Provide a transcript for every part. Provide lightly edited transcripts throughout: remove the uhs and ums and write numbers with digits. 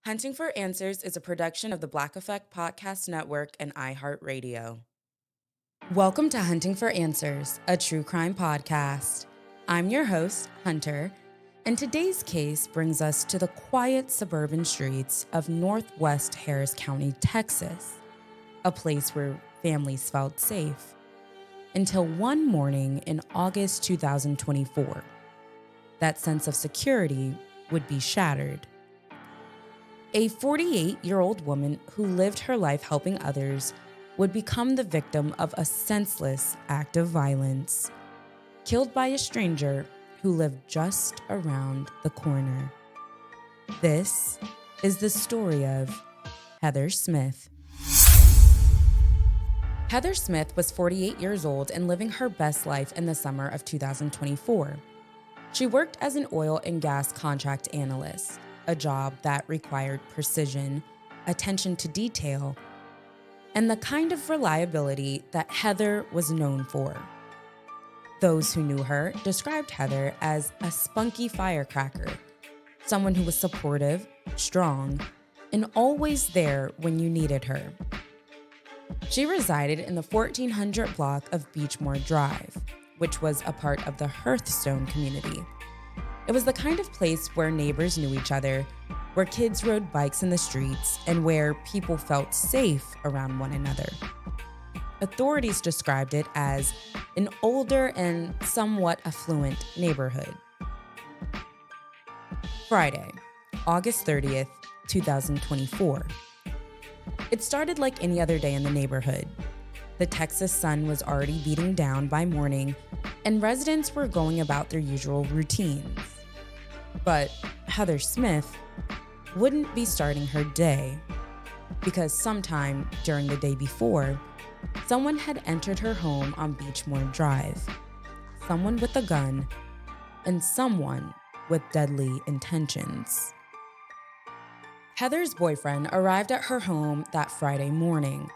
Hunting for Answers is a production of the Black Effect Podcast Network and iHeartRadio. Welcome to Hunting for Answers, a true crime podcast. I'm your host, Hunter, and today's case brings us to the quiet suburban streets of Northwest Harris County, Texas, a place where families felt safe. Until one morning in August 2024, that sense of security would be shattered. A 48-year-old woman who lived her life helping others would become the victim of a senseless act of violence, killed by a stranger who lived just around the corner. This is the story of Heather Smith. Heather Smith was 48 years old and living her best life in the summer of 2024. She worked as an oil and gas contract analyst, a job that required precision, attention to detail, and the kind of reliability that Heather was known for. Those who knew her described Heather as a spunky firecracker, someone who was supportive, strong, and always there when you needed her. She resided in the 1400 block of Beechmore Drive, which was a part of the Hearthstone community. It was the kind of place where neighbors knew each other, where kids rode bikes in the streets, and where people felt safe around one another. Authorities described it as an older and somewhat affluent neighborhood. Friday, August 30th, 2024. It started like any other day in the neighborhood. The Texas sun was already beating down by morning, and residents were going about their usual routines. But Heather Smith wouldn't be starting her day because sometime during the day before, someone had entered her home on Beechmore Drive. Someone with a gun and someone with deadly intentions. Heather's boyfriend arrived at her home that Friday morning.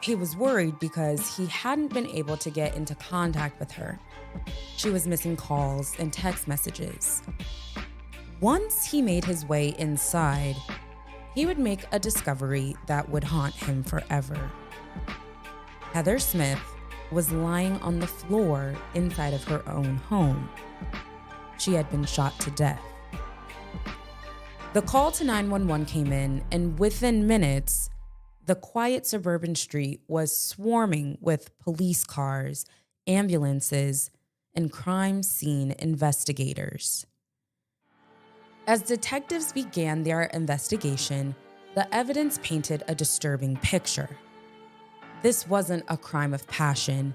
He was worried because he hadn't been able to get into contact with her. She was missing calls and text messages. Once he made his way inside, he would make a discovery that would haunt him forever. Heather Smith was lying on the floor inside of her own home. She had been shot to death. The call to 911 came in, and within minutes, the quiet suburban street was swarming with police cars, ambulances, and crime scene investigators. As detectives began their investigation, the evidence painted a disturbing picture. This wasn't a crime of passion.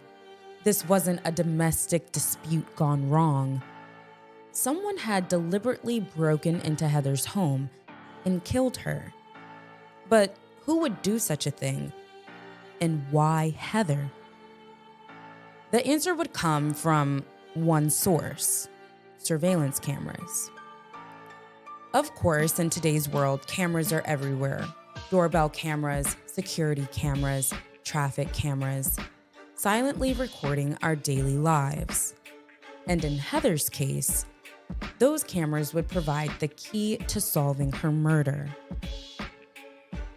This wasn't a domestic dispute gone wrong. Someone had deliberately broken into Heather's home and killed her. But who would do such a thing? And why Heather? The answer would come from one source: surveillance cameras. Of course, in today's world, cameras are everywhere. Doorbell cameras, security cameras, traffic cameras, silently recording our daily lives. And in Heather's case, those cameras would provide the key to solving her murder.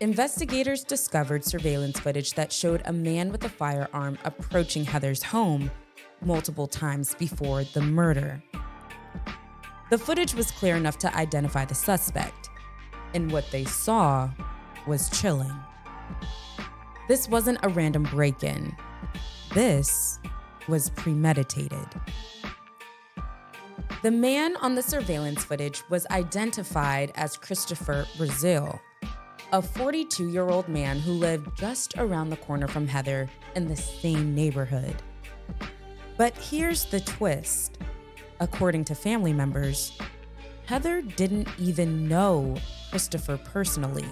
Investigators discovered surveillance footage that showed a man with a firearm approaching Heather's home multiple times before the murder. The footage was clear enough to identify the suspect, and what they saw was chilling. This wasn't a random break-in. This was premeditated. The man on the surveillance footage was identified as Christopher Brazil, a 42-year-old man who lived just around the corner from Heather in the same neighborhood. But here's the twist. According to family members, Heather didn't even know Christopher personally.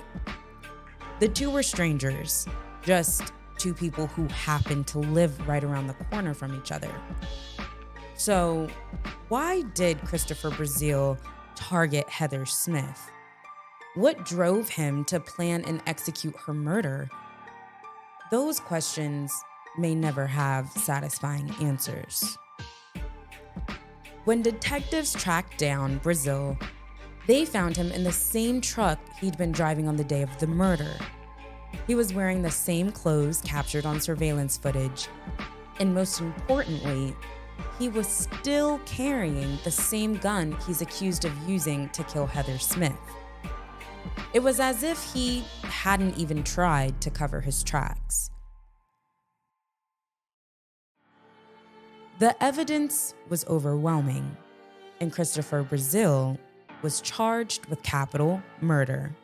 The two were strangers, just two people who happened to live right around the corner from each other. So, why did Christopher Brazil target Heather Smith? What drove him to plan and execute her murder? Those questions may never have satisfying answers. When detectives tracked down Brazil, They found him in the same truck he'd been driving on the day of the murder. He was wearing the same clothes captured on surveillance footage. And most importantly, he was still carrying the same gun he's accused of using to kill Heather Smith. It was as if he hadn't even tried to cover his tracks. The evidence was overwhelming, and Christopher Brazil was charged with capital murder.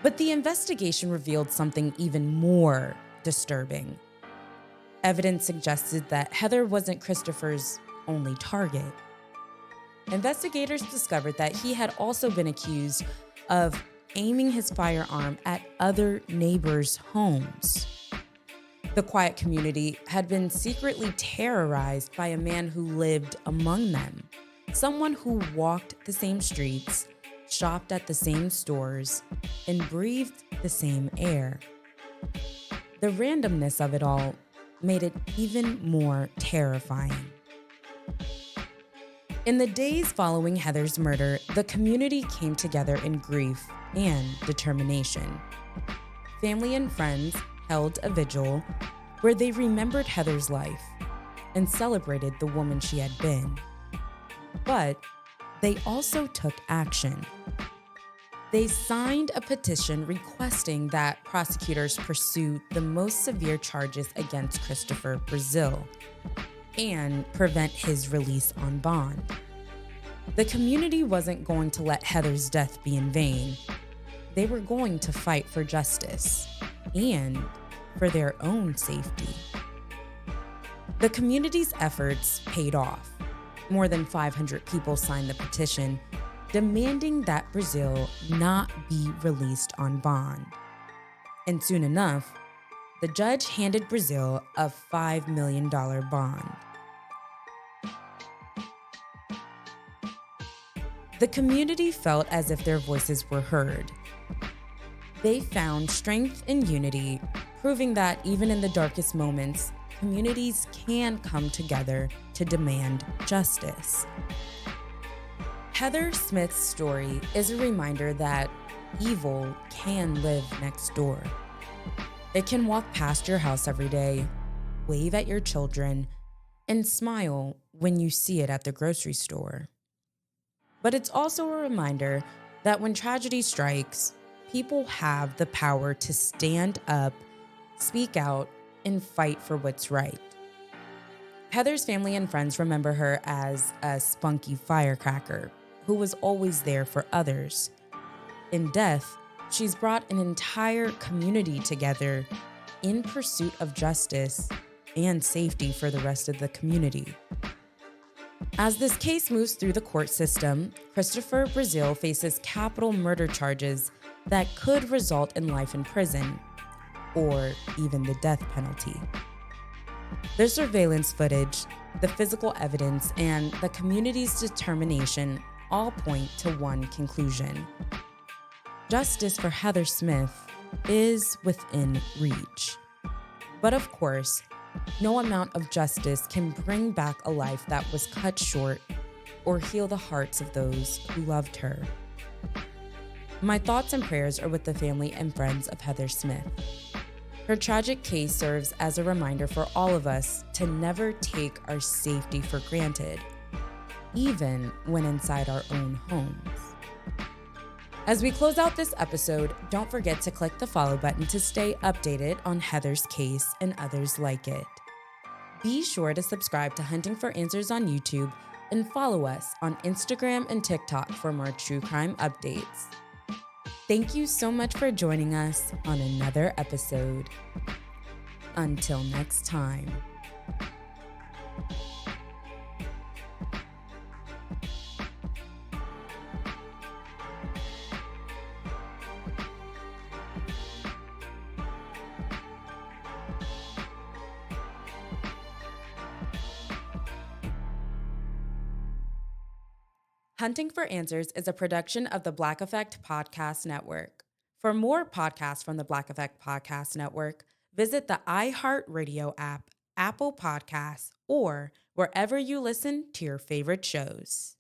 But the investigation revealed something even more disturbing. Evidence suggested that Heather wasn't Christopher's only target. Investigators discovered that he had also been accused of aiming his firearm at other neighbors' homes. The quiet community had been secretly terrorized by a man who lived among them, someone who walked the same streets, shopped at the same stores, and breathed the same air. The randomness of it all made it even more terrifying. In the days following Heather's murder, the community came together in grief and determination. Family and friends held a vigil where they remembered Heather's life and celebrated the woman she had been. But they also took action. They signed a petition requesting that prosecutors pursue the most severe charges against Christopher Brazil and prevent his release on bond. The community wasn't going to let Heather's death be in vain. They were going to fight for justice and for their own safety. The community's efforts paid off. More than 500 people signed the petition, demanding that Brazil not be released on bond. And soon enough, the judge handed Brazil a $5 million bond. The community felt as if their voices were heard. They found strength in unity, proving that even in the darkest moments, communities can come together to demand justice. Heather Smith's story is a reminder that evil can live next door. It can walk past your house every day, wave at your children, and smile when you see it at the grocery store. But it's also a reminder that when tragedy strikes, people have the power to stand up, speak out, and fight for what's right. Heather's family and friends remember her as a spunky firecracker who was always there for others. In death, she's brought an entire community together in pursuit of justice and safety for the rest of the community. As this case moves through the court system, Christopher Brazil faces capital murder charges that could result in life in prison, or even the death penalty. The surveillance footage, the physical evidence, and the community's determination all point to one conclusion. Justice for Heather Smith is within reach. But of course, no amount of justice can bring back a life that was cut short or heal the hearts of those who loved her. My thoughts and prayers are with the family and friends of Heather Smith. Her tragic case serves as a reminder for all of us to never take our safety for granted, even when inside our own homes. As we close out this episode, don't forget to click the follow button to stay updated on Heather's case and others like it. Be sure to subscribe to Hunting for Answers on YouTube and follow us on Instagram and TikTok for more true crime updates. Thank you so much for joining us on another episode. Until next time. Hunting for Answers is a production of the Black Effect Podcast Network. For more podcasts from the Black Effect Podcast Network, visit the iHeartRadio app, Apple Podcasts, or wherever you listen to your favorite shows.